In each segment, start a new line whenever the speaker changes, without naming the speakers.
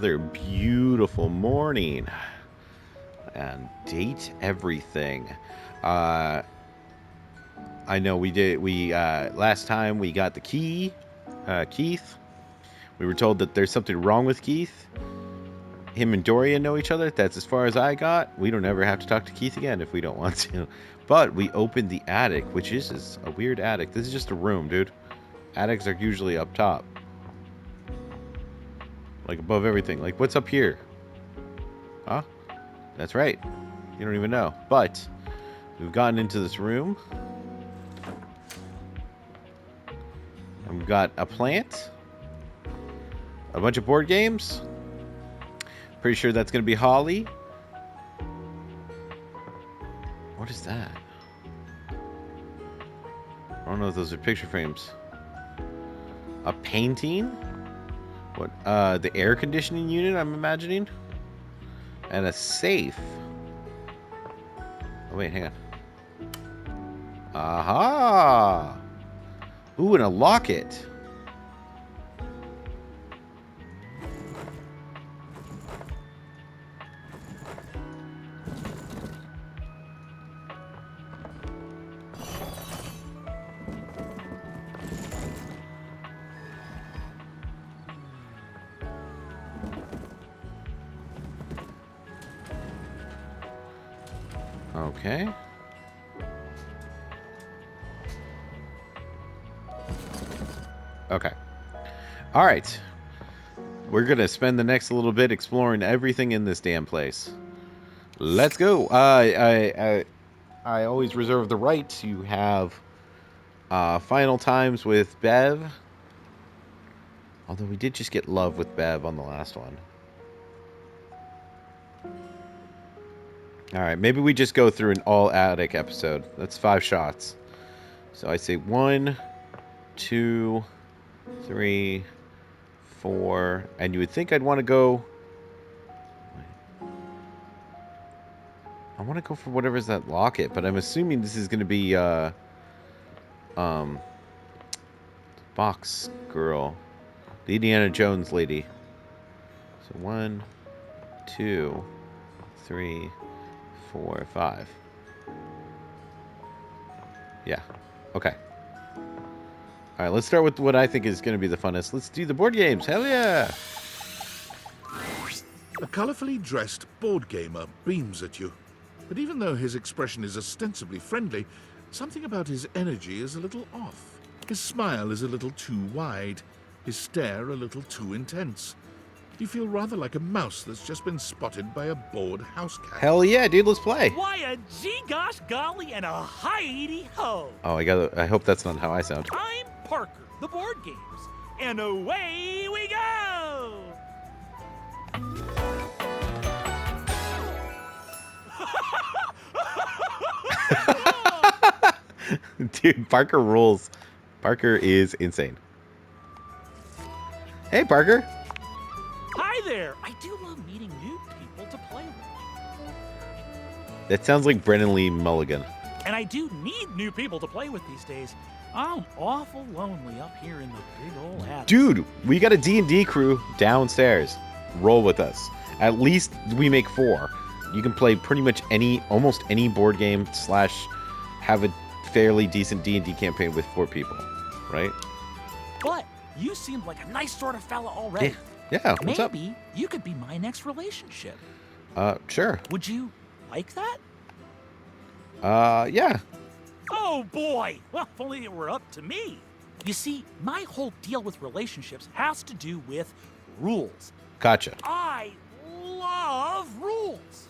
Another beautiful morning and date everything. Uh, I know we last time we got the key, Keith. We were told that there's something wrong with Keith. Him and Dorian know each other. That's as far as I got. We don't ever have to talk to Keith again if we don't want to. But we opened the attic, which is a weird attic. This is just a room, dude. Attics are usually up top. Like above everything. Like, what's up here? Huh? That's right. You don't even know. But we've gotten into this room. And we've got a plant. A bunch of board games. Pretty sure that's going to be Holly. What is that? I don't know if those are picture frames. A painting? What? The air conditioning unit, I'm imagining. And a safe. Oh, wait, hang on. Aha! Ooh, and a locket. Okay. Okay. All right. We're going to spend the next little bit exploring everything in this damn place. Let's go. I always reserve the right to have final times with Bev. Although we did just get love with Bev on the last one. All right, maybe we just go through an all-attic episode. That's 5 shots. So I say 1, 2, 3, 4, and you would think I'd want to go... I want to go for whatever's that locket, but I'm assuming this is going to be, box girl. The Indiana Jones lady. So 1, 2, 3, 4, 5. Yeah. Okay. All right, let's start with what I think is going to be the funnest. Let's do the board games. Hell yeah!
A colourfully dressed board gamer beams at you. But even though his expression is ostensibly friendly, something about his energy is a little off. His smile is a little too wide, his stare a little too intense. You feel rather like a mouse that's just been spotted by a bored house cat.
Hell yeah, dude, let's play.
Why a gee gosh golly and a hi-de ho.
Oh, I hope that's not how I sound.
I'm Parker, the board games, and away we go.
Dude, Parker rules. Parker is insane. Hey, Parker.
Hi there. I do love meeting new people to play with.
That sounds like Brennan Lee Mulligan.
And I do need new people to play with these days. I'm awful lonely up here in the big old attic.
Dude, we got a D&D crew downstairs. Roll with us. At least we make 4. You can play pretty much almost any board game / have a fairly decent D&D campaign with 4 people, right?
But you seem like a nice sort of fella already.
Yeah, what's up?
Maybe you could be my next relationship.
Sure.
Would you like that?
Yeah.
Oh boy! Well, if only it were up to me. You see, my whole deal with relationships has to do with rules.
Gotcha.
I love rules.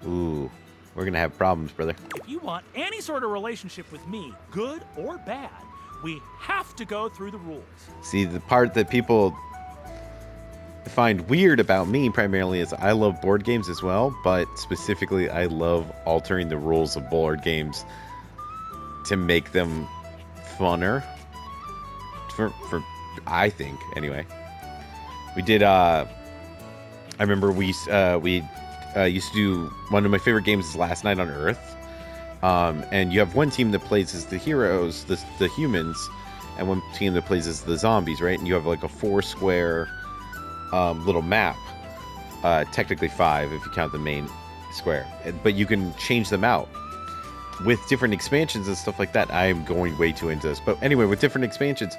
Ooh, we're gonna have problems, brother.
If you want any sort of relationship with me, good or bad, we have to go through the rules.
See, the part that people find weird about me primarily is I love board games as well, but specifically I love altering the rules of board games to make them funner. For I think anyway. We did I remember we used to do one of my favorite games is Last Night on Earth. And you have one team that plays as the heroes, the humans, and one team that plays as the zombies, right? And you have like a 4 square little map technically 5 if you count the main square. But you can change them out with different expansions and stuff like that. I am going way too into this, but anyway, with different expansions,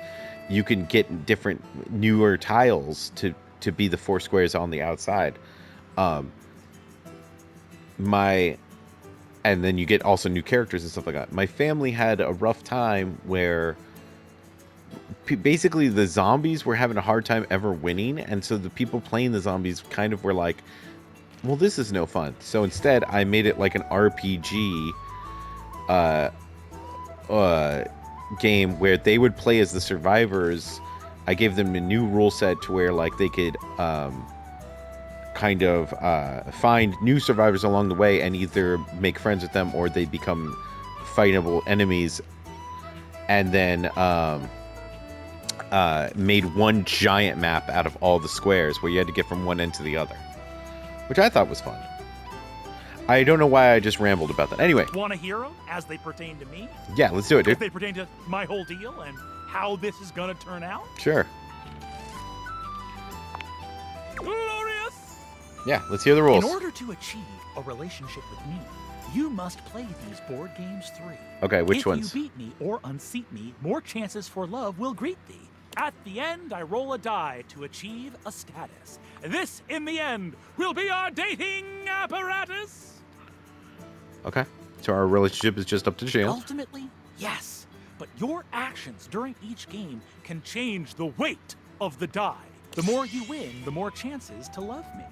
you can get different newer tiles to be the 4 squares on the outside. And then you get also new characters and stuff like that. My family had a rough time where basically the zombies were having a hard time ever winning, and so the people playing the zombies kind of were like, well, this is no fun. So instead I made it like an RPG game where they would play as the survivors. I gave them a new rule set to where like they could find new survivors along the way and either make friends with them or they become fightable enemies, and then made one giant map out of all the squares where you had to get from one end to the other, which I thought was fun. I don't know why I just rambled about that. Anyway.
Want a hero as they pertain to me?
Yeah, let's do it, dude.
As they pertain to my whole deal and how this is gonna turn out?
Sure.
Glorious!
Yeah, let's hear the rules.
In order to achieve a relationship with me, you must play these board games 3.
Okay, which ones?
If you beat me or unseat me, more chances for love will greet thee. At the end, I roll a die to achieve a status. This, in the end, will be our dating apparatus.
Okay, so our relationship is just up to chance.
Ultimately, yes. But your actions during each game can change the weight of the die. The more you win, the more chances to love me.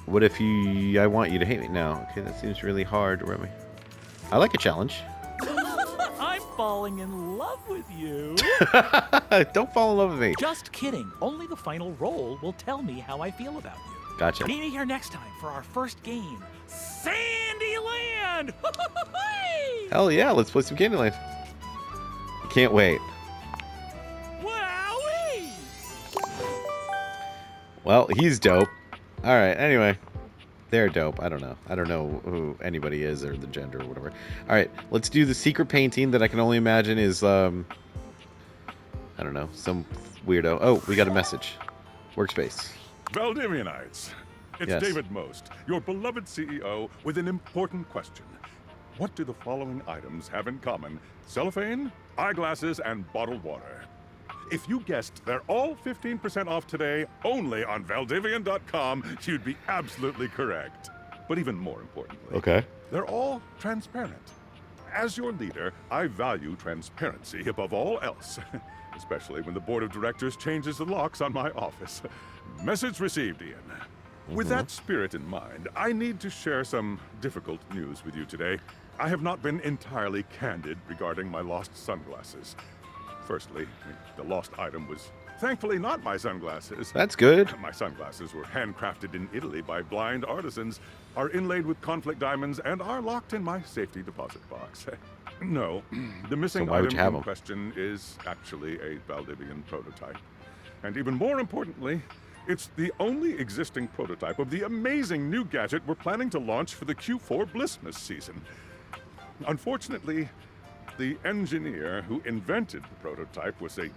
What if I want you to hate me? No. Okay, that seems really hard, Remy. I like a challenge.
I'm falling in love with you.
Don't fall in love with me.
Just kidding. Only the final roll will tell me how I feel about you.
Gotcha.
Meet me here next time for our first game, Sandyland.
Hell yeah, let's play some Candyland. Can't wait.
Wowee!
Well, he's dope. All right, anyway. They're dope. I don't know. I don't know who anybody is or the gender or whatever. All right, let's do the secret painting that I can only imagine is, I don't know, some weirdo. Oh, we got a message. Workspace.
Valdivianites, it's
Yes.
David Most, your beloved CEO, with an important question. What do the following items have in common? Cellophane, eyeglasses, and bottled water. If you guessed they're all 15% off today only on Valdivian.com, you'd be absolutely correct. But even more importantly,
Okay.
they're all transparent. As your leader, I value transparency above all else, especially when the board of directors changes the locks on my office. Message received, Ian. With that spirit in mind, I need to share some difficult news with you today. I have not been entirely candid regarding my lost sunglasses. Firstly, the lost item was thankfully not my sunglasses.
That's good.
My sunglasses were handcrafted in Italy by blind artisans, are inlaid with conflict diamonds, and are locked in my safety deposit box. No, the missing
why would
item
you have
in
them?
question is actually a Valdivian prototype. And even more importantly, it's the only existing prototype of the amazing new gadget we're planning to launch for the Q4 Blissmas season. Unfortunately, the engineer who invented the prototype was a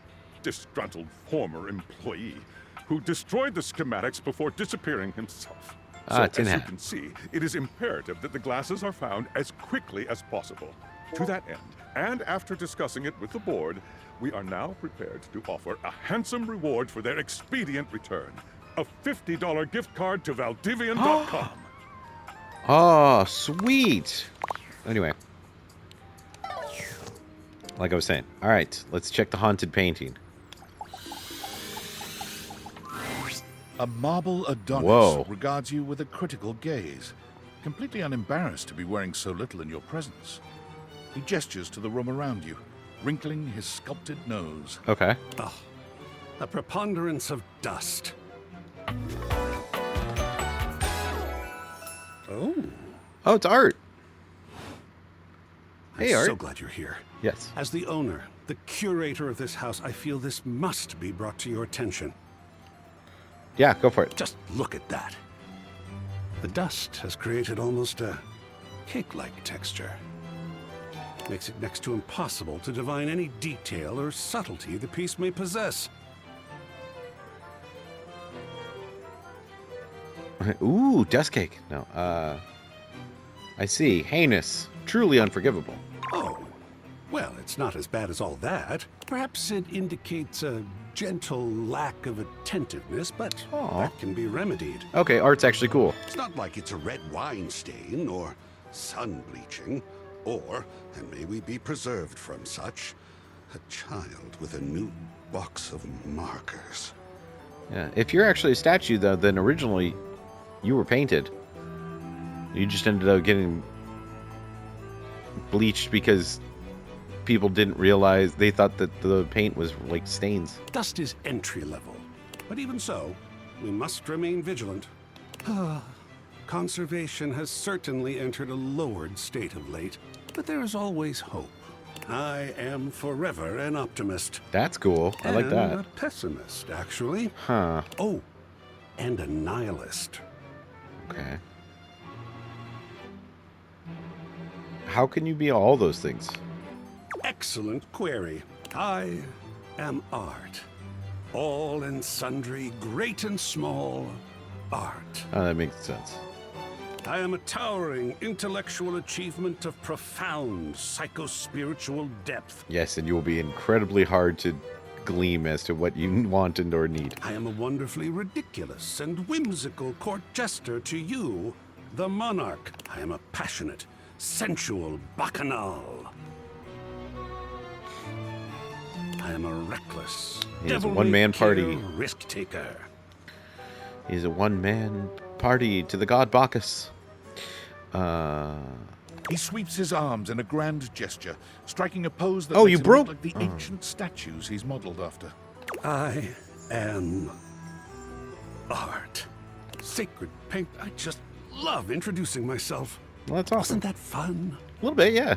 disgruntled former employee who destroyed the schematics before disappearing himself. So,
Tin
as you
Hat.
can see, it is imperative that the glasses are found as quickly as possible. To that end, and after discussing it with the board, we are now prepared to offer a handsome reward for their expedient return. A $50 gift card to Valdivian.com.
Oh, sweet. Anyway. Like I was saying. All right, let's check the haunted painting.
A marble Adonis
Whoa.
regards you with a critical gaze, completely unembarrassed to be wearing so little in your presence. He gestures to the room around you, wrinkling his sculpted nose.
Okay.
Oh, a preponderance of dust. Oh,
Oh, it's art. Hey,
I'm
Art.
so glad you're here.
Yes.
As the owner, the curator of this house, I feel this must be brought to your attention.
Yeah, go for it.
Just look at that. The dust has created almost a cake-like texture. Makes it next to impossible to divine any detail or subtlety the piece may possess.
Ooh, dust cake. No. I see. Heinous. Truly unforgivable.
Oh, well, it's not as bad as all that. Perhaps it indicates a gentle lack of attentiveness, but
Aw.
that can be remedied.
Okay, art's actually cool.
It's not like it's a red wine stain or sun bleaching, or, and may we be preserved from such, a child with a new box of markers.
Yeah. If you're actually a statue, though, then originally you were painted. You just ended up getting bleached because people didn't realize, they thought that the paint was like stains.
Dust is entry level, but even so, we must remain vigilant. Conservation has certainly entered a lowered state of late, but there is always hope. I am forever an optimist.
That's cool. I like
And
that.
a pessimist, actually.
Huh.
Oh, and a nihilist.
Okay. How can you be all those things?
Excellent query. I am art. All and sundry, great and small, art.
Oh, that makes sense.
I am a towering intellectual achievement of profound psycho-spiritual depth.
Yes, and you will be incredibly hard to gleam as to what you want and or need.
I am a wonderfully ridiculous and whimsical court jester to you, the monarch. I am a passionate, sensual bacchanal. I am a reckless,
He is a
devil
one-man
may care
party.
risk-taker.
He's a one-man party to the god Bacchus.
He sweeps his arms in a grand gesture, striking a pose that
Oh,
makes
you
him
broke-
look like the ancient statues he's modeled after.
I am art. Sacred paint. I just love introducing myself.
Well, that's awesome.
Wasn't that fun?
A little bit, yeah.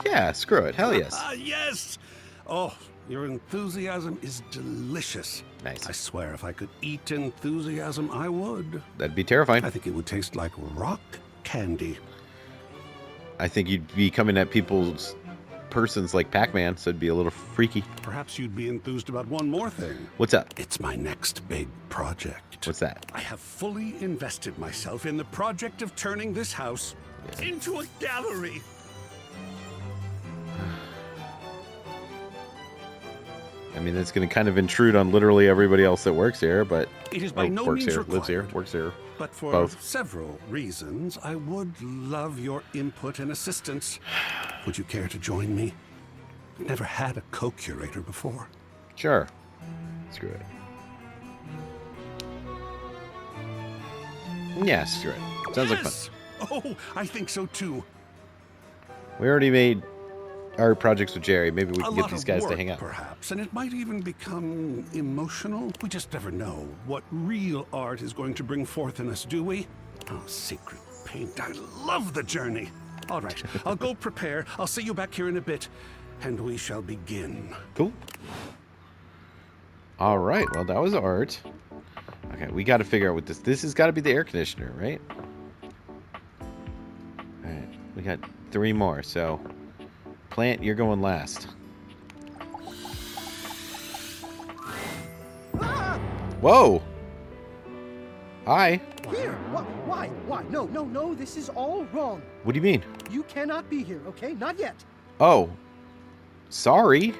Yeah, screw it. Hell yes.
Ah, yes! Oh, your enthusiasm is delicious.
Nice.
I swear if I could eat enthusiasm, I would.
That'd be terrifying.
I think it would taste like rock candy.
I think you'd be coming at people's persons like Pac-Man, so it'd be a little freaky.
Perhaps you'd be enthused about one more thing.
What's up?
It's my next big project.
What's that?
I have fully invested myself in the project of turning this house into a gallery.
I mean, that's going to kind of intrude on literally everybody else that works here, but
It is by no
works
means
here,
required.
lives here, works here.
But for
Both.
several reasons, I would love your input and assistance. Would you care to join me? I've never had a co-curator before.
Sure. Screw it. Yeah, screw it. Sounds like fun.
Yes! Oh, I think so too.
We already made our projects with Jerry. Maybe we
A
can get
lot
these
of
guys
work,
to hang out.
perhaps, and it might even become emotional. We just never know what real art is going to bring forth in us, do we? Oh, sacred paint. I love the journey. All right, I'll go prepare. I'll see you back here in a bit, and we shall begin.
Cool. All right. Well, that was art. Okay, we got to figure out what this. This has got to be the air conditioner, right? All right. We got 3 more. So, Plant, you're going last. Whoa. Hi.
Here! Why? No, this is all wrong.
What do you mean?
You cannot be here, okay? Not yet.
Oh. Sorry.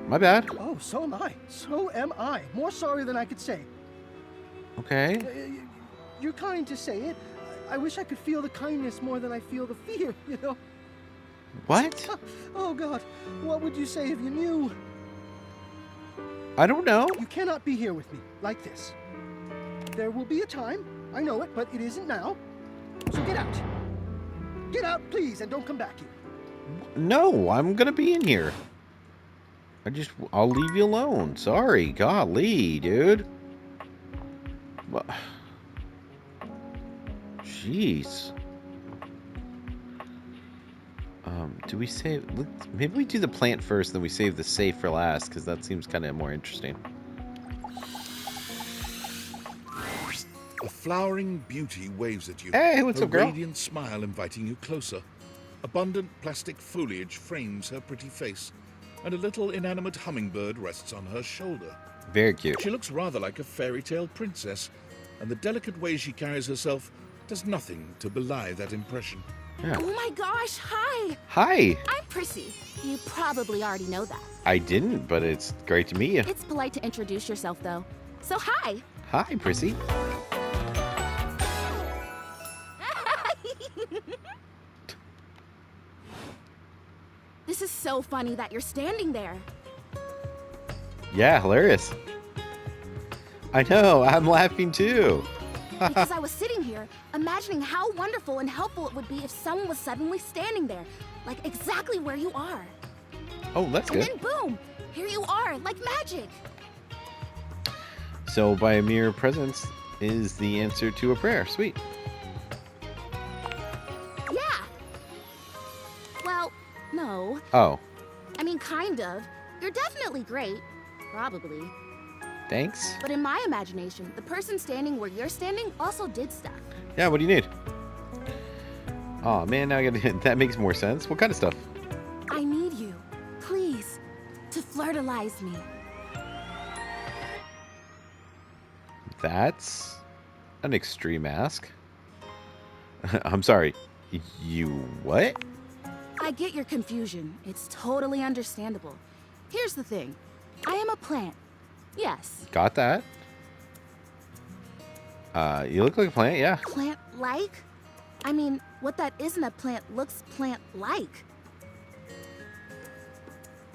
My bad.
Oh, so am I. So am I. More sorry than I could say.
Okay.
You're kind to say it. I wish I could feel the kindness more than I feel the fear, you know?
What?
Oh, God. What would you say if you knew?
I don't know.
You cannot be here with me like this. There will be a time. I know it, but it isn't now. So get out. Get out, please, and don't come back here.
No, I'm gonna be in here. I'll leave you alone. Sorry. Golly, dude. What? Jeez. Do we save... Maybe we do the plant first, then we save the safe for last, because that seems kind of more interesting.
A flowering beauty waves at you.
Hey, what's
her
up, girl?
radiant smile inviting you closer. Abundant plastic foliage frames her pretty face, and a little inanimate hummingbird rests on her shoulder.
Very cute.
She looks rather like a fairy tale princess, and the delicate way she carries herself does nothing to belie that impression.
Yeah.
Oh my gosh, hi!
Hi.
I'm Prissy. You probably already know that.
I didn't, but it's great to meet you.
It's polite to introduce yourself, though. So, hi!
Hi, Prissy.
This is so funny that you're standing there.
Yeah, hilarious. I know, I'm laughing too.
Because I was sitting here, imagining how wonderful and helpful it would be if someone was suddenly standing there, like exactly where you are.
Oh, that's
And
good.
then boom, here you are, like magic.
So, by a mere presence is the answer to a prayer. Sweet.
Yeah. Well, no.
Oh,
I mean, kind of. You're definitely great. Probably.
thanks.
But in my imagination, the person standing where you're standing also did stuff.
Yeah, what do you need? Oh man, now I gotta. That makes more sense. What kind of stuff?
I need you, please, to flirtalize me.
That's an extreme ask. I'm sorry. You what?
I get your confusion. It's totally understandable. Here's the thing. I am a plant. Yes.
Got that. You look like a plant, yeah.
Plant-like? I mean, what that isn't a plant looks plant-like.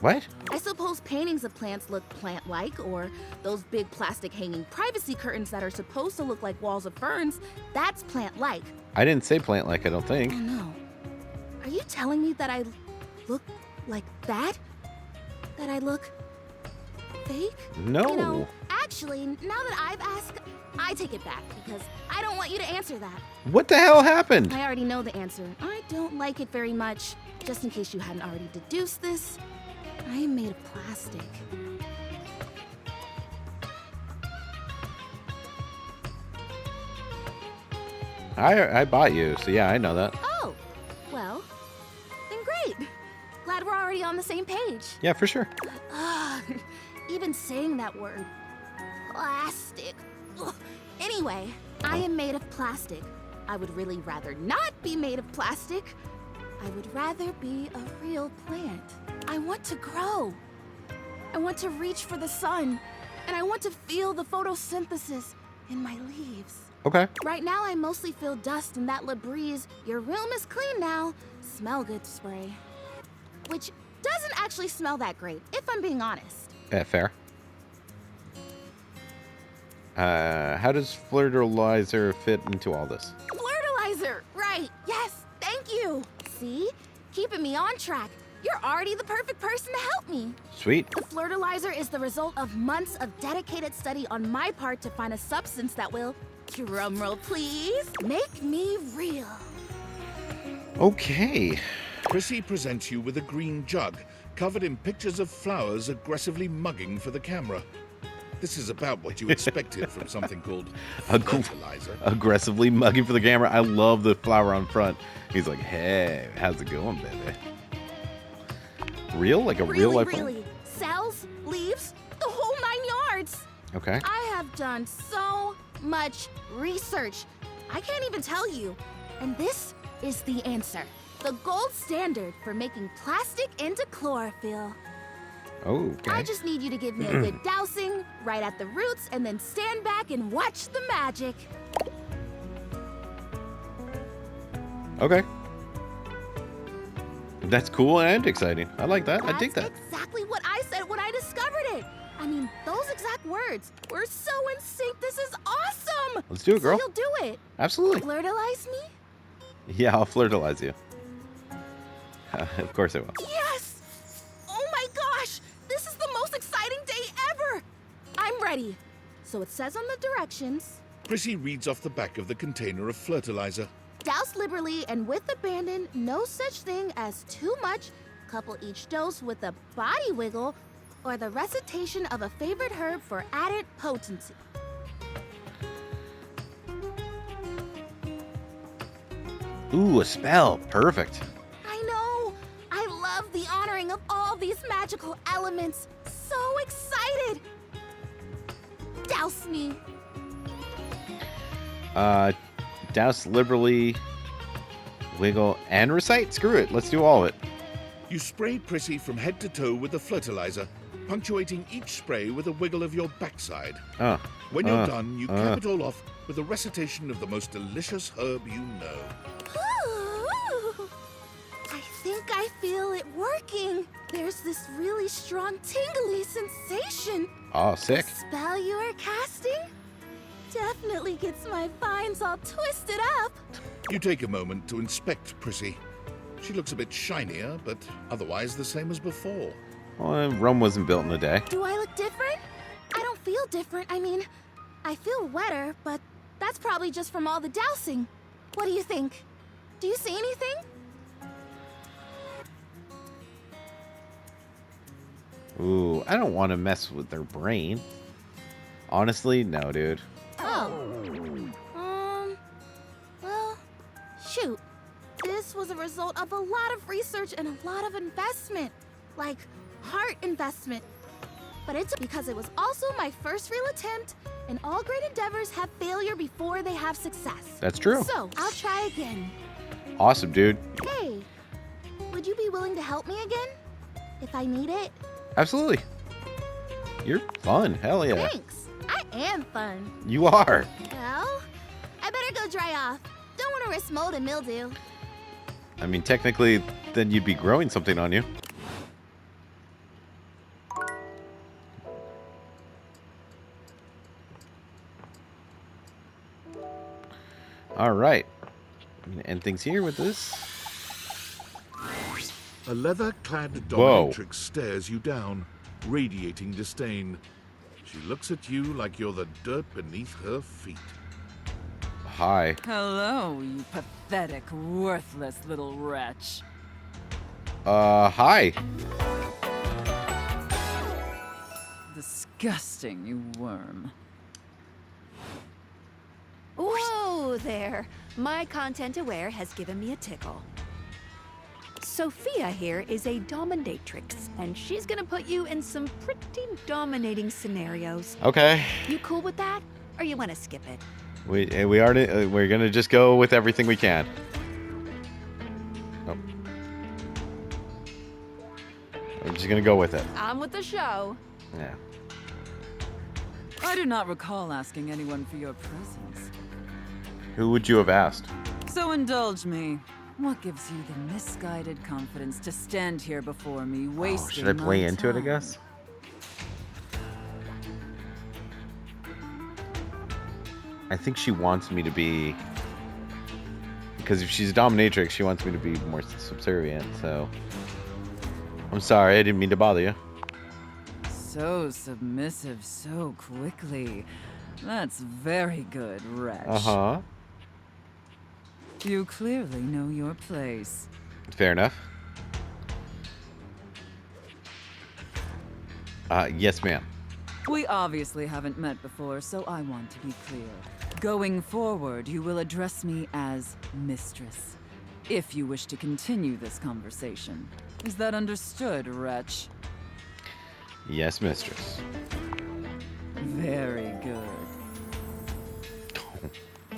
What?
I suppose paintings of plants look plant-like, or those big plastic hanging privacy curtains that are supposed to look like walls of ferns, that's plant-like.
I didn't say plant like, I don't think.
Oh no. Are you telling me that I look like that? That I look fake?
No.
You know, actually, now that I've asked, I take it back because I don't want you to answer that.
What the hell happened?
I already know the answer. I don't like it very much. Just in case you hadn't already deduced this, I am made of plastic.
I bought you, so yeah, I know that.
Oh, well, then great. Glad we're already on the same page.
Yeah, for sure.
Ugh, even saying that word. Plastic. Ugh. Anyway, I am made of plastic. I would really rather not be made of plastic. I would rather be a real plant. I want to grow. I want to reach for the sun. And I want to feel the photosynthesis in my leaves.
Okay.
Right now, I mostly feel dust and that Labreeze, your room is clean now, smell good spray. Which doesn't actually smell that great, if I'm being honest.
Yeah, fair. How does fertilizer fit into all this?
Fertilizer! Right, yes, thank you! See? Keeping me on track. You're already the perfect person to help me.
Sweet.
The fertilizer is the result of months of dedicated study on my part to find a substance that will, drumroll please, make me real.
Okay.
Prissy presents you with a green jug, covered in pictures of flowers aggressively mugging for the camera. This is about what you expected from something called fertilizer.
Aggressively mugging for the camera. I love the flower on front. He's like, hey, how's it going, baby? Real? Like a real life one?
Really. Cells, leaves, the whole 9 yards.
Okay.
I have done so much research. I can't even tell you. And this is the answer. The gold standard for making plastic into chlorophyll.
Okay.
I just need you to give me a good dousing right at the roots and then stand back and watch the magic.
Okay. That's cool and exciting. I like that. I dig that.
That's exactly what I said when I discovered it. I mean, those exact words. We're so in sync. This is awesome.
Let's do it, girl.
So you'll do it.
Absolutely.
Flirtalize me?
Yeah, I'll fertilize you. Of course I will.
Yes! Oh my gosh! This is the most exciting day ever! I'm ready. So it says on the directions,
Prissy reads off the back of the container of fertilizer.
douse liberally and with abandon, no such thing as too much, couple each dose with a body wiggle, or the recitation of a favorite herb for added potency.
Ooh, a spell. Perfect.
I of all these magical elements. So excited! Douse me.
Douse liberally, wiggle, and recite. Screw it. Let's do all of it.
You spray Prissy from head to toe with the fertilizer, punctuating each spray with a wiggle of your backside. When you're done, you cap it all off with a recitation of the most delicious herb you know.
Ooh, I think I feel it working. There's this really strong tingly sensation.
Oh, sick.
The spell you are casting definitely gets my vines all twisted up.
You take a moment to inspect Prissy. She looks a bit shinier, but otherwise the same as before.
Well, Rome wasn't built in a day.
Do I look different? I don't feel different. I mean, I feel wetter, but that's probably just from all the dousing. What do you think? Do you see anything?
Ooh, I don't want to mess with their brain. Honestly, no, dude.
Well, shoot. This was a result of a lot of research and a lot of investment. Like, heart investment. But it's because it was also my first real attempt, and all great endeavors have failure before they have success.
That's true.
So, I'll try again.
Awesome, dude.
Hey, would you be willing to help me again? If I need it?
Absolutely. You're fun. Hell yeah.
Thanks. I am fun.
You are.
Well, I better go dry off. Don't want to risk mold and mildew.
I mean, technically, then you'd be growing something on you. All right. I'm going to end things here with this.
A leather-clad
Whoa.
dominatrix stares you down, radiating disdain. She looks at you like you're the dirt beneath her feet.
Hi.
Hello, you pathetic, worthless little wretch.
Hi.
Disgusting, you worm.
Whoa there! My content aware has given me a tickle. Sophia here is a dominatrix, and she's gonna put you in some pretty dominating scenarios.
Okay.
You cool with that? Or you wanna skip it?
We already we're gonna just go with everything we can. Oh. We're just gonna go with it.
On with the show.
Yeah.
I do not recall asking anyone for your presence.
Who would you have asked?
So indulge me. What gives you the misguided confidence to stand here before me, wasting
Oh, should I play
my
into it, I
time?
guess? I think she wants me to be... Because if she's a dominatrix, she wants me to be more subservient, so... I'm sorry, I didn't mean to bother you.
So submissive so quickly. That's very good, wretch.
Uh-huh.
You clearly know your place.
Fair enough. Yes, ma'am.
We obviously haven't met before, so I want to be clear. Going forward, you will address me as Mistress, if you wish to continue this conversation. Is that understood, wretch?
Yes, mistress.
Very good.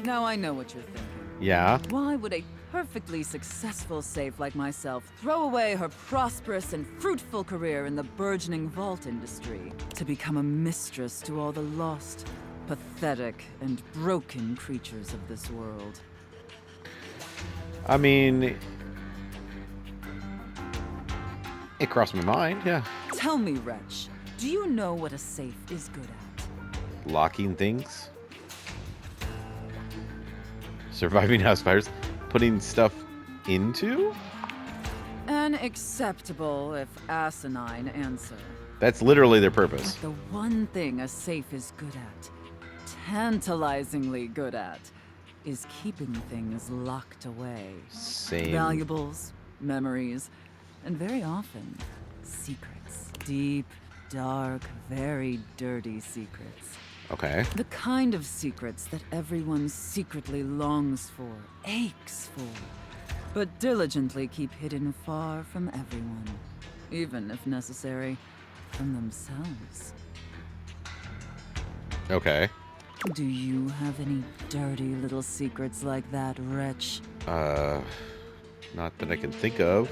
Now I know what you're thinking.
Yeah?
Why would a perfectly successful safe like myself throw away her prosperous and fruitful career in the burgeoning vault industry to become a mistress to all the lost, pathetic, and broken creatures of this world?
I mean... It crossed my mind, yeah.
Tell me, wretch, do you know what a safe is good at?
Locking things. Surviving house fires. Putting stuff into?
An acceptable, if asinine, answer.
That's literally their purpose.
But the one thing a safe is good at, tantalizingly good at, is keeping things locked away.
Same.
Valuables, memories, and very often, secrets. Deep, dark, very dirty secrets.
Okay.
The kind of secrets that everyone secretly longs for, aches for, but diligently keep hidden far from everyone. even if necessary, from themselves.
Okay.
Do you have any dirty little secrets like that, wretch?
Not that I can think of.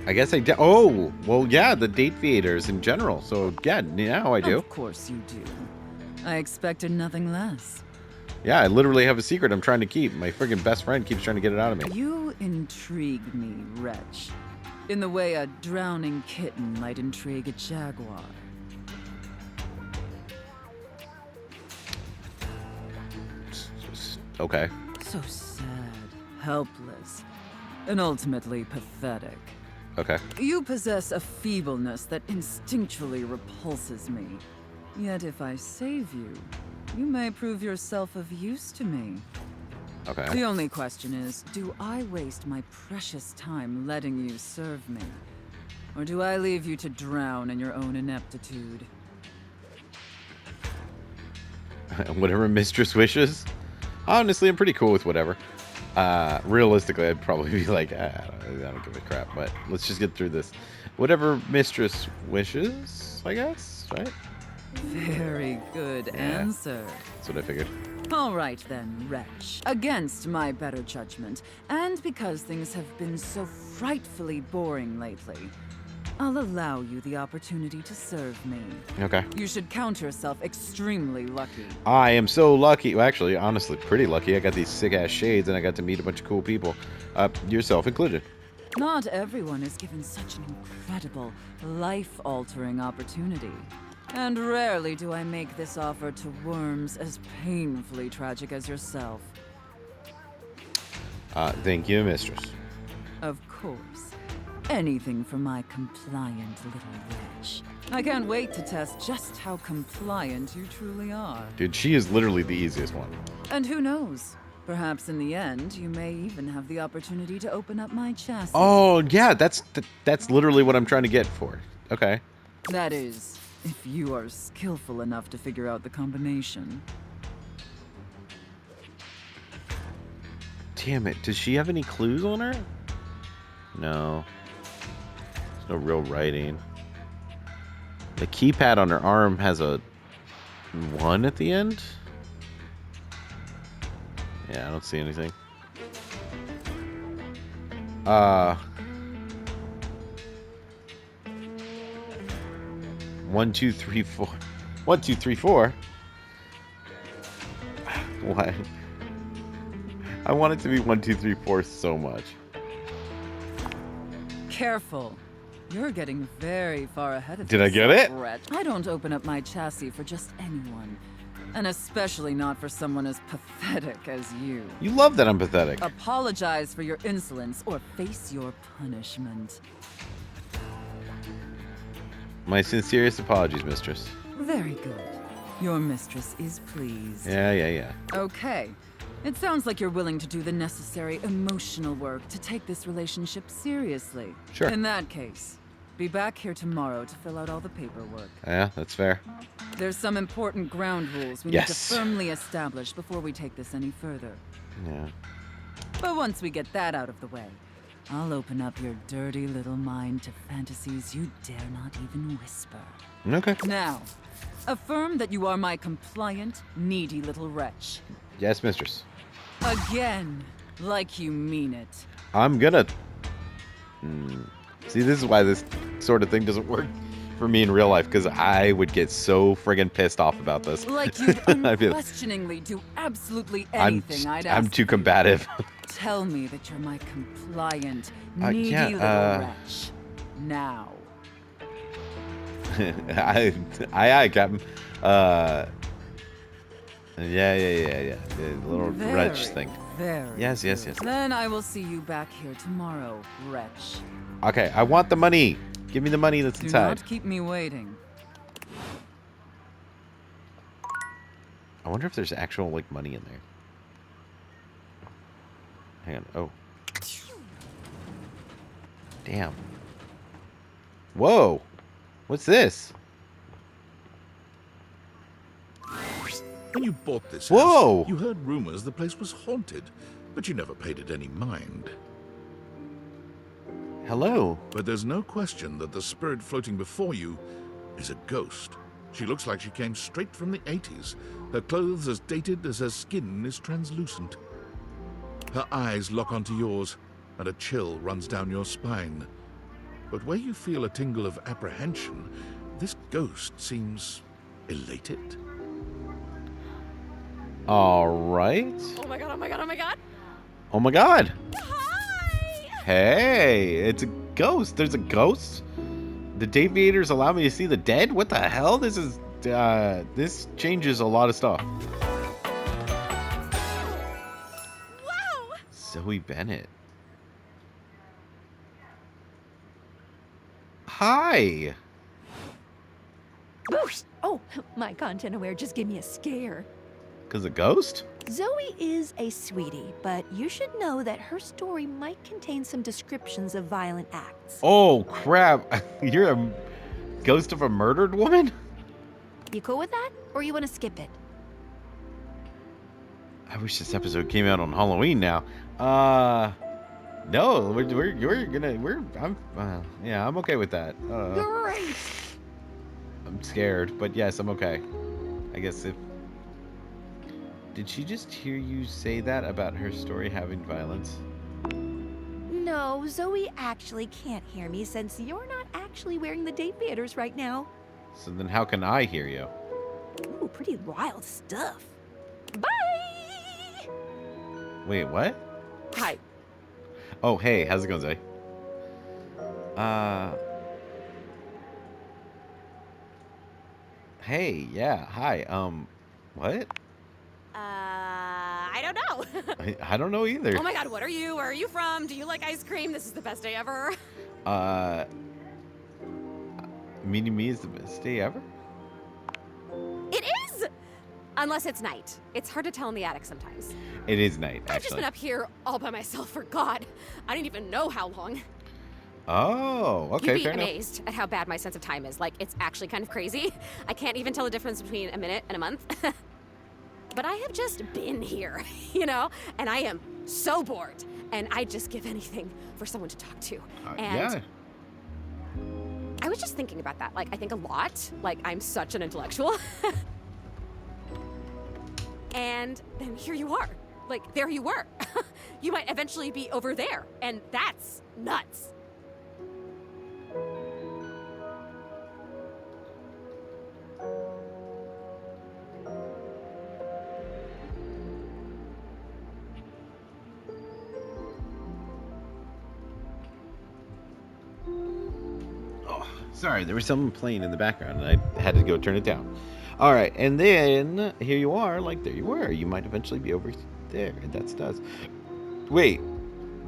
I guess I did. Oh, well, yeah, the date theaters in general. So, yeah, now I do.
Of course you do. I expected nothing less.
Yeah, I literally have a secret I'm trying to keep. My friggin' best friend keeps trying to get it out of me.
You intrigue me, wretch. In the way a drowning kitten might intrigue a jaguar.
Okay.
So sad, helpless, and ultimately pathetic.
Okay.
You possess a feebleness that instinctually repulses me. Yet if I save you, you may prove yourself of use to me.
Okay.
The only question is, do I waste my precious time letting you serve me? Or do I leave you to drown in your own ineptitude?
Whatever mistress wishes. Honestly, I'm pretty cool with whatever. Realistically, I'd probably be like, I don't give a crap, but let's just get through this. Whatever mistress wishes, I guess, right?
Very good answer.
That's what I figured.
All right then, wretch. Against my better judgment, and because things have been so frightfully boring lately, I'll allow you the opportunity to serve me.
Okay.
You should count yourself extremely lucky.
I am so lucky. Well, actually, honestly, pretty lucky. I got these sick-ass shades, and I got to meet a bunch of cool people. Yourself included.
Not everyone is given such an incredible, life-altering opportunity. And rarely do I make this offer to worms as painfully tragic as yourself.
Thank you, mistress.
Of course. Anything for my compliant little wretch. I can't wait to test just how compliant you truly are.
Dude, she is literally the easiest one.
And who knows? Perhaps in the end, you may even have the opportunity to open up my chassis.
Oh, yeah, that's literally what I'm trying to get for. Okay.
That is, if you are skillful enough to figure out the combination.
Damn it. Does she have any clues on her? No. There's no real writing. The keypad on her arm has a 1 at the end? Yeah, I don't see anything. 1, 2, 3, 4. 1, 2, 3, 4. What? I want it to be 1, 2, 3, 4 so much.
Careful. You're getting very far ahead of
Did I get it?
wretch. I don't open up my chassis for just anyone. And especially not for someone as pathetic as you.
You love that I'm pathetic.
Apologize for your insolence or face your punishment.
My sincerest apologies, mistress.
Very good. Your mistress is pleased.
Yeah.
Okay. It sounds like you're willing to do the necessary emotional work to take this relationship seriously.
Sure.
In that case, be back here tomorrow to fill out all the paperwork.
Yeah, that's fair.
There's some important ground rules we need to firmly establish before we take this any further.
Yeah.
But once we get that out of the way, I'll open up your dirty little mind to fantasies you dare not even whisper.
Okay.
Now, affirm that you are my compliant, needy little wretch.
Yes, mistress.
Again, like you mean it.
I'm gonna... See, this is why this sort of thing doesn't work for me in real life, because I would get so friggin' pissed off about this.
Like you'd
I'd be like,
unquestioningly do absolutely anything I'd ask.
I'm too combative.
Tell me that you're my compliant,
yeah,
needy little wretch. Now.
Aye, Captain. Yeah. The little wretch thing.
Very
Yes.
good. Then I will see you back here tomorrow, wretch.
Okay, I want the money. Give me the money that's
Do
inside.
not keep me waiting.
I wonder if there's actual, like, money in there. Hang on. Oh. Damn. Whoa. What's this?
When you bought this
Whoa!
house, you heard rumors the place was haunted. but you never paid it any mind.
Hello.
But there's no question that the spirit floating before you is a ghost. She looks like she came straight from the 80s. Her clothes as dated as her skin is translucent. Her eyes lock onto yours, and a chill runs down your spine. But where you feel a tingle of apprehension, this ghost seems elated.
All right.
Oh my god, oh my god, oh my god.
Oh my god.
Hi!
Hey, it's a ghost. There's a ghost? The Dateables allow me to see the dead? What the hell? This is, this changes a lot of stuff.
Wow!
Zoe Bennett. Hi.
Boosh! Oh, my content aware just gave me a scare.
Cause a ghost?
Zoe is a sweetie, but you should know that her story might contain some descriptions of violent acts.
Oh crap! You're a ghost of a murdered woman?
You cool with that? Or you want to skip it?
I wish this episode came out on Halloween now. No, I'm okay with that.
Great!
I'm scared, but yes, I'm okay. I guess if... Did she just hear you say that about her story having violence?
No, Zoe actually can't hear me since you're not actually wearing the date theaters right now.
So then how can I hear you?
Ooh, pretty wild stuff. Bye!
Wait, what?
Hi.
Oh, hey, how's it going, Zoe? Hey, yeah, hi, what?
I don't know.
I don't know either.
Oh my god, what are you? Where are you from? Do you like ice cream? This is the best day ever.
Meeting me is the best day ever?
It is! Unless it's night. It's hard to tell in the attic sometimes.
It is night,
I've just
actually.
been up here all by myself for God. I didn't even know how long.
Oh, okay,
You'd be
fair enough.
amazed at how bad my sense of time is. Like, it's actually kind of crazy. I can't even tell the difference between a minute and a month. But I have just been here, you know? And I am so bored. And I'd just give anything for someone to talk to. And
Yeah.
I was just thinking about that. Like, I think a lot. Like, I'm such an intellectual. And then here you are. Like, there you were. You might eventually be over there. And that's nuts.
Oh, sorry, there was something playing in the background, and I had to go turn it down. All right, and then here you are, like there you were. You might eventually be over there, and that's does. Wait,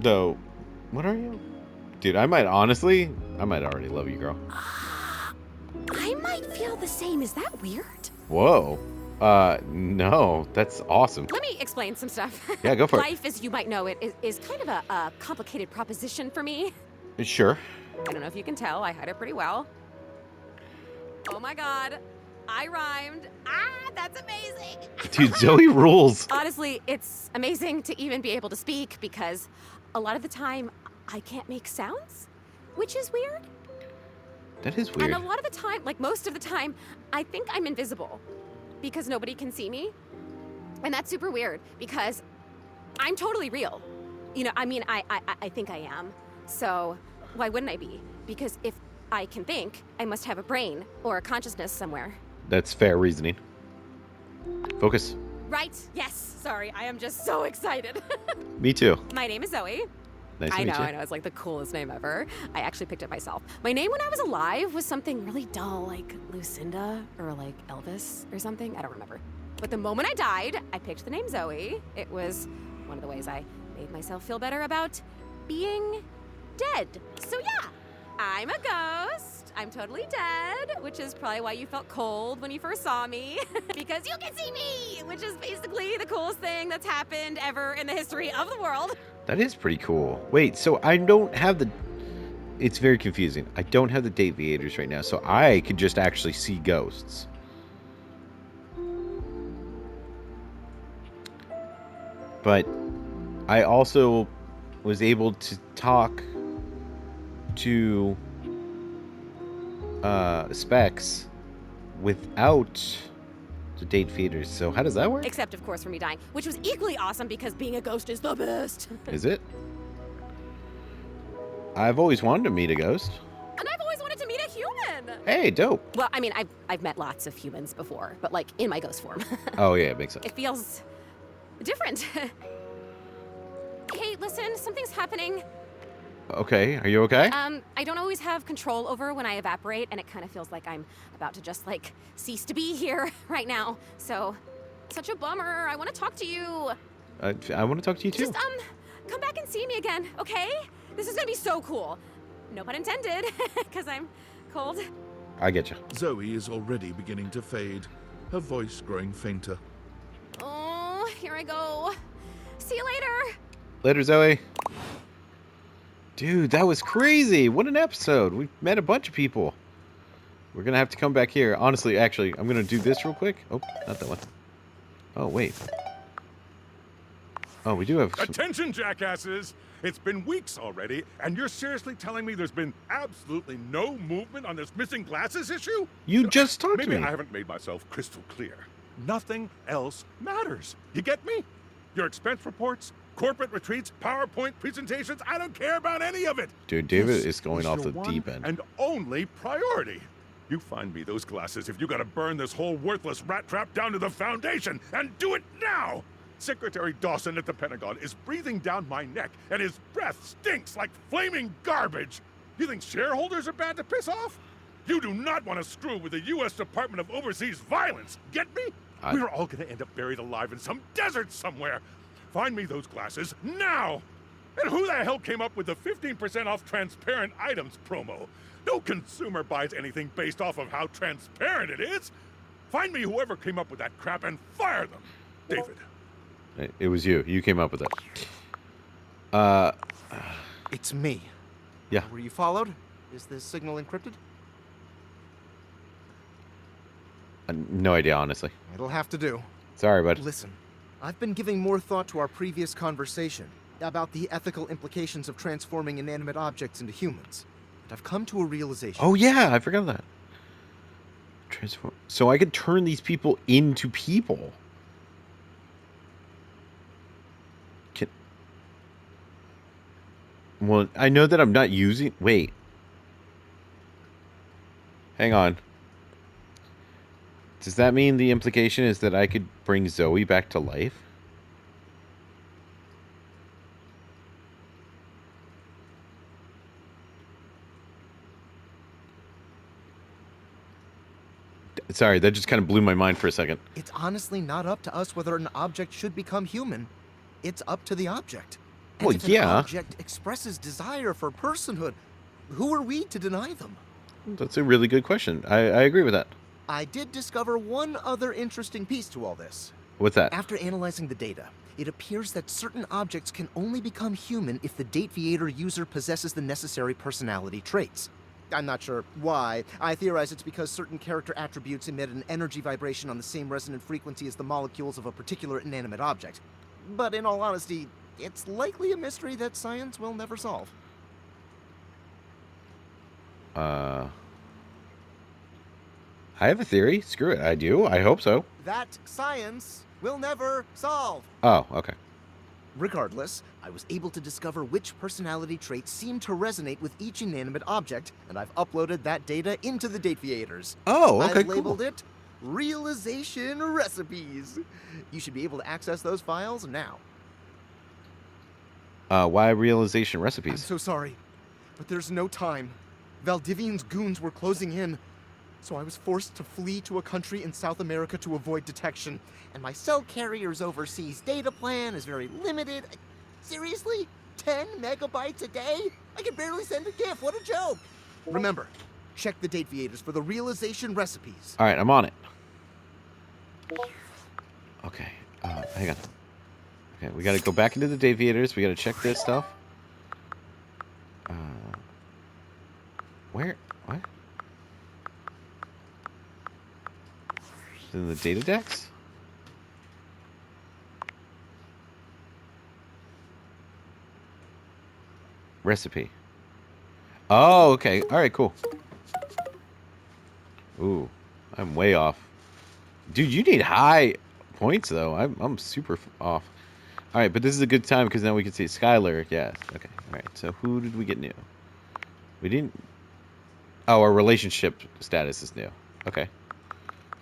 though, what are you? Dude, I might already love you, girl.
I might feel the same. Is that weird?
Whoa. No, that's awesome.
Let me explain some stuff.
Yeah, go for it.
Life, as you might know, is kind of a complicated proposition for me.
Sure.
I don't know if you can tell. I hide it pretty well. Oh my god. I rhymed. Ah, that's amazing.
Dude, Zoe rules.
Honestly, it's amazing to even be able to speak because a lot of the time I can't make sounds, which is weird.
That is weird.
And a lot of the time, like most of the time, I think I'm invisible because nobody can see me. And that's super weird because I'm totally real. You know, I mean, I think I am. So why wouldn't I be? Because if I can think, I must have a brain or a consciousness somewhere.
That's fair reasoning. Focus.
Right? Yes. Sorry, I am just so excited.
Me too.
My name is Zoe.
Nice to
I
meet you.
know, it's like the coolest name ever. I actually picked it myself. My name when I was alive was something really dull, like Lucinda or like Elvis or something. I don't remember. But the moment I died, I picked the name Zoe. It was one of the ways I made myself feel better about being dead. So yeah, I'm a ghost. I'm totally dead, which is probably why you felt cold when you first saw me, because you can see me, which is basically the coolest thing that's happened ever in the history of the world.
That is pretty cool. Wait, so I don't have the... It's very confusing. I don't have the date aviators right now, so I could just actually see ghosts. But I also was able to talk to Specs without the date feeders. So how does that work?
Except, of course, for me dying, which was equally awesome because being a ghost is the best.
Is it? I've always wanted to meet a ghost.
And I've always wanted to meet a human.
Hey, dope.
Well, I mean, I've met lots of humans before, but like in my ghost form.
Oh yeah, it makes sense.
It feels different. Hey, listen, something's happening.
Okay, are you okay?
I don't always have control over when I evaporate, and it kind of feels like I'm about to just like cease to be here right now. So, such a bummer. I want to talk to you.
I want to talk to you too.
Just come back and see me again, okay? This is gonna be so cool. No pun intended, because I'm cold.
I get you.
Zoe is already beginning to fade, her voice growing fainter.
Oh, here I go. See you later.
Later, Zoe. Dude, that was crazy. What an episode. We met a bunch of people. We're going to have to come back here. Honestly, actually, I'm going to do this real quick. Oh, not that one. Oh, wait. Oh, we do have...
Attention, jackasses! It's been weeks already, and you're seriously telling me there's been absolutely no movement on this missing glasses issue?
You just talked to me.
Maybe I haven't made myself crystal clear. Nothing else matters. You get me? Your expense reports, corporate retreats, PowerPoint presentations, I don't care about any of it.
Dude, David
This
is going
is
off
your
the
one
deep end.
and only priority. You find me those glasses if you gotta burn this whole worthless rat trap down to the foundation, and do it now! Secretary Dawson at the Pentagon is breathing down my neck, and his breath stinks like flaming garbage. You think shareholders are bad to piss off? You do not want to screw with the U.S. Department of Overseas Violence, get me? We're all gonna end up buried alive in some desert somewhere. Find me those glasses now! And who the hell came up with the 15% off transparent items promo? No consumer buys anything based off of how transparent it is. Find me whoever came up with that crap and fire them. David.
It was you. You came up with it.
It's me.
Yeah.
Were you followed? Is this signal encrypted?
No idea, honestly.
It'll have to do.
Sorry, bud.
Listen, I've been giving more thought to our previous conversation about the ethical implications of transforming inanimate objects into humans. And I've come to a realization.
Oh, yeah, I forgot that. Transform. So I could turn these people into people. Well, I know that I'm not using... Wait. Hang on. Does that mean the implication is that I could bring Zoe back to life? Sorry, that just kind of blew my mind for a second.
It's honestly not up to us whether an object should become human. It's up to the object. And
Well,
if
yeah.
an object expresses desire for personhood, who are we to deny them?
That's a really good question. I agree with that.
I did discover one other interesting piece to all this.
What's that?
After analyzing the data, it appears that certain objects can only become human if the Dateator user possesses the necessary personality traits. I'm not sure why. I theorize it's because certain character attributes emit an energy vibration on the same resonant frequency as the molecules of a particular inanimate object. But in all honesty, it's likely a mystery that science will never solve.
I have a theory. Screw it. I do. I hope so.
That science will never solve.
Oh, okay.
Regardless, I was able to discover which personality traits seem to resonate with each inanimate object, and I've uploaded that data into the Dateaviators.
Oh, okay,
I labeled
cool.
it Realization Recipes. You should be able to access those files now.
Why realization
I'm
recipes?
so sorry, but there's no time. Valdivian's goons were closing in, so I was forced to flee to a country in South America to avoid detection. And my cell carrier's overseas data plan is very limited. Seriously? 10 megabytes a day? I can barely send a GIF. What a joke. Remember, check the Dateaviators for the realization recipes.
All right, I'm on it. Okay, hang on. Okay, we got to go back into the Dateaviators. We got to check this stuff. Where? What? In the data decks? Recipe. Oh, okay. All right, cool. Ooh, I'm way off. Dude, you need high points, though. I'm super off. All right, but this is a good time because now we can see Skylar. Yes. Okay. All right. So who did we get new? We didn't. Oh, our relationship status is new. Okay.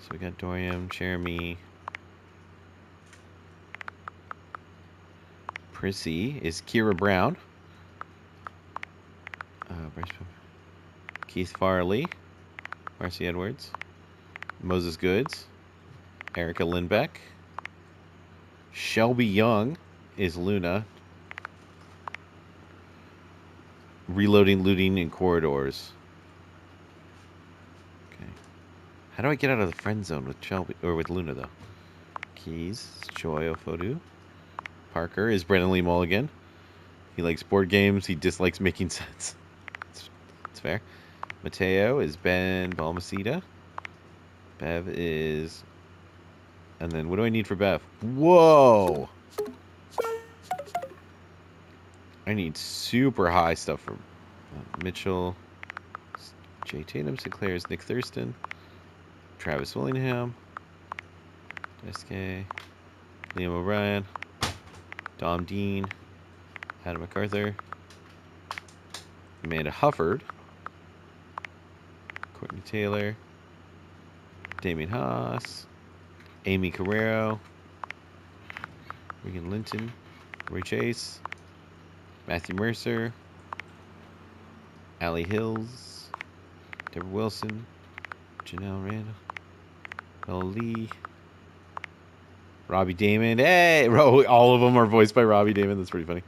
So we got Dorian, Jeremy. Prissy is Kira Brown. Keith Farley. Marcy Edwards. Moses Goods. Erica Lindbeck. Shelby Young is Luna. Reloading, looting, and corridors. Okay. How do I get out of the friend zone with Shelby or with Luna though? Keys, Joy Ofodu. Parker is Brennan Lee Mulligan. He likes board games. He dislikes making sense. It's fair. Mateo is Ben Balmaceda. Bev is... And then what do I need for Bev? Whoa! I need super high stuff from Mitchell. Jay Tatum, Sinclair is Nick Thurston. Travis Willingham. SK. Liam O'Brien. Dom Dean. Adam MacArthur. Amanda Hufford. Courtney Taylor. Damien Haas. Amy Carrero. Regan Linton. Roy Chase. Matthew Mercer. Allie Hills. Deborah Wilson. Janelle Randall. Bella Lee. Robbie Damon. Hey! All of them are voiced by Robbie Damon. That's pretty funny.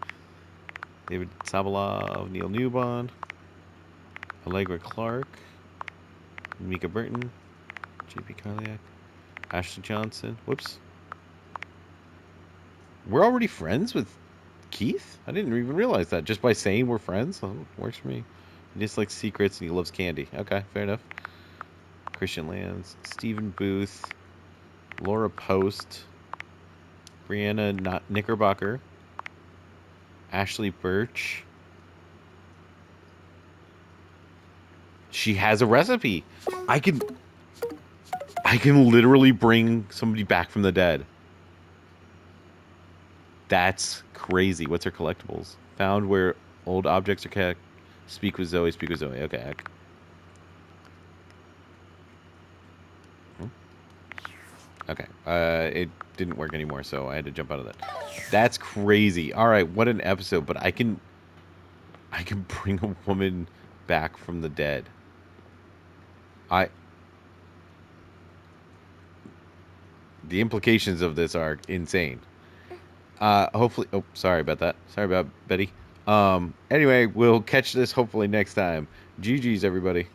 David Sabalov. Neil Newbon. Allegra Clark. Mika Burton. JP Carliak. Ashley Johnson. Whoops. We're already friends with Keith? I didn't even realize that. Just by saying we're friends? Oh, works for me. He just likes secrets and he loves candy. Okay, fair enough. Christian Lands. Stephen Booth. Laura Post. Brianna Knickerbocker. Ashley Birch. She has a recipe. I can literally bring somebody back from the dead. That's crazy. What's her collectibles? Found where old objects are kept. Speak with Zoe. Speak with Zoe. Okay. Okay. It didn't work anymore, so I had to jump out of that. That's crazy. All right, what an episode. But I can bring a woman back from the dead. The implications of this are insane. Hopefully, oh, sorry about that. Sorry about Betty. Anyway, we'll catch this hopefully next time. GG's, everybody.